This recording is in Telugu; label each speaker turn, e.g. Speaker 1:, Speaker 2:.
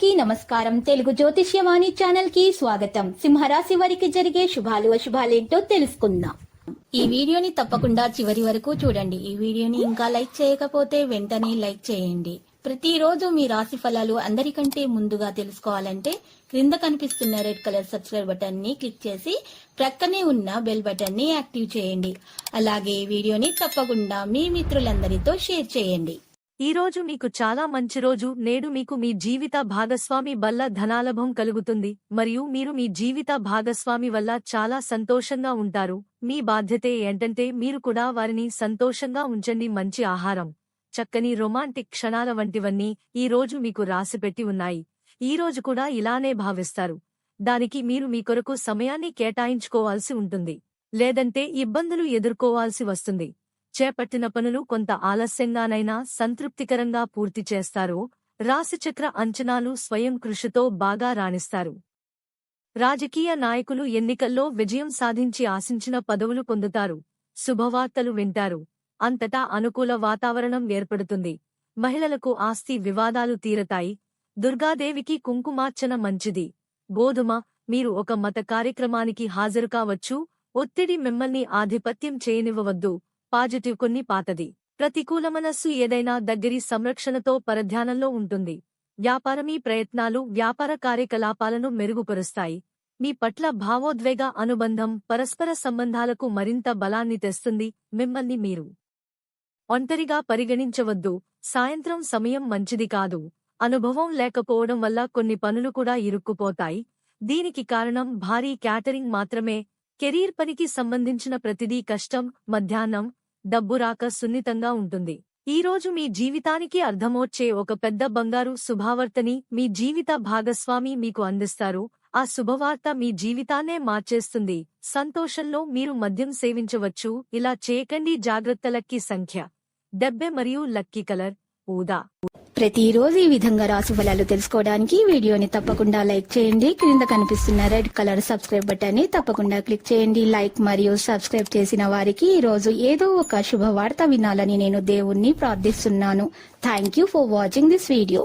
Speaker 1: అందరికీ నమస్కారం. తెలుగు జ్యోతిష్యవాణి ఛానల్ కి స్వాగతం. సింహరాశి వారికి జరిగే శుభాలు అశుభాలేంటో తెలుసుకుందాం. ఈ వీడియోని తప్పకుండా చివరి వరకు చూడండి. ఈ వీడియోని ఇంకా లైక్ చేయకపోతే వెంటనే లైక్ చేయండి. ప్రతిరోజు మీ రాశి ఫలాలు అందరికంటే ముందుగా తెలుసుకోవాలంటే క్రింద కనిపిస్తున్న రెడ్ కలర్ సబ్స్క్రైబ్ బటన్ ని క్లిక్ చేసి ప్రక్కనే ఉన్న బెల్ బటన్ ని యాక్టివ్ చేయండి. అలాగే ఈ వీడియోని తప్పకుండా మీ మిత్రులందరితో షేర్ చేయండి.
Speaker 2: ఈ రోజు మీకు చాలా మంచి రోజు. నేడు మీకు మీ జీవిత భాగస్వామి వల్ల ధనాలాభం కలుగుతుంది మరియు మీరు మీ జీవిత భాగస్వామి వల్ల చాలా సంతోషంగా ఉంటారు. మీ బాధ్యతే ఏంటంటే మీరు కూడా వారిని సంతోషంగా ఉంచండి. మంచి ఆహారం, చక్కని రొమాంటిక్ క్షణాల వంటివన్నీ ఈ రోజు మీకు రాసిపెట్టి ఉన్నాయి. ఈ రోజు కూడా ఇలానే భావిస్తారు. దానికి మీరు మీ కొరకు సమయాన్ని కేటాయించుకోవాల్సి ఉంటుంది, లేదంటే ఇబ్బందులు ఎదుర్కోవాల్సి వస్తుంది. చేపట్టిన పనులు కొంత ఆలస్యంగానైనా సంతృప్తికరంగా పూర్తి చేస్తారు. రాశిచక్ర అంచనాలు స్వయం కృషితో బాగా రాణిస్తారు. రాజకీయ నాయకులు ఎన్నికల్లో విజయం సాధించి ఆశించిన పదవులు పొందుతారు. శుభవార్తలు వింటారు. అంతటా అనుకూల వాతావరణం ఏర్పడుతుంది. మహిళలకు ఆస్తి వివాదాలు తీరతాయి. దుర్గాదేవికి కుంకుమార్చన మంచిది. గోధుమ, మీరు ఒక మత కార్యక్రమానికి హాజరు కావచ్చు. ఒత్తిడి మిమ్మల్ని ఆధిపత్యం చేయనివ్వవద్దు. పాజిటివ్ కొన్ని పాతది. ప్రతికూల మనస్సు ఏదైనా దగ్గరి సంరక్షణతో పరధ్యానంలో ఉంటుంది. వ్యాపారమీ ప్రయత్నాలు వ్యాపార కార్యకలాపాలను మెరుగుపరుస్తాయి. మీ పట్ల భావోద్వేగ అనుబంధం పరస్పర సంబంధాలకు మరింత బలాన్ని తెస్తుంది. మిమ్మల్ని మీరు ఒంటరిగా పరిగణించవద్దు. సాయంత్రం సమయం మంచిది కాదు. అనుభవం లేకపోవడం వల్ల కొన్ని పనులు కూడా ఇరుక్కుపోతాయి. దీనికి కారణం భారీ క్యాటరింగ్ మాత్రమే. కెరీర్ పనికి సంబంధించిన ప్రతిదీ కష్టం. మధ్యాహ్నం డబ్బు రాక సున్నితంగా ఉంటుంది. ఈ రోజు మీ జీవితానికి అర్థమొచ్చే ఒక పెద్ద బంగారు శుభవార్తని మీ జీవిత భాగస్వామి మీకు అందిస్తారు. ఆ శుభవార్త మీ జీవితాన్నే మార్చేస్తుంది. సంతోషంలో మీరు మద్యం సేవించవచ్చు. ఇలా చేయకండి. జాగ్రత్త. లక్కీ సంఖ్య 70 మరియు లక్కీ కలర్ ఊదా.
Speaker 1: ప్రతిరోజు ఈ విధంగా రాశి ఫలాలు తెలుసుకోవడానికి వీడియోని తప్పకుండా లైక్ చేయండి. క్రింద కనిపిస్తున్న రెడ్ కలర్ సబ్స్క్రైబ్ బటన్ ని తప్పకుండా క్లిక్ చేయండి. లైక్ మరియు సబ్స్క్రైబ్ చేసిన వారికి ఈ రోజు ఏదో ఒక శుభవార్త వినాలని నేను దేవుణ్ణి ప్రార్థిస్తున్నాను. Thank you for watching this video.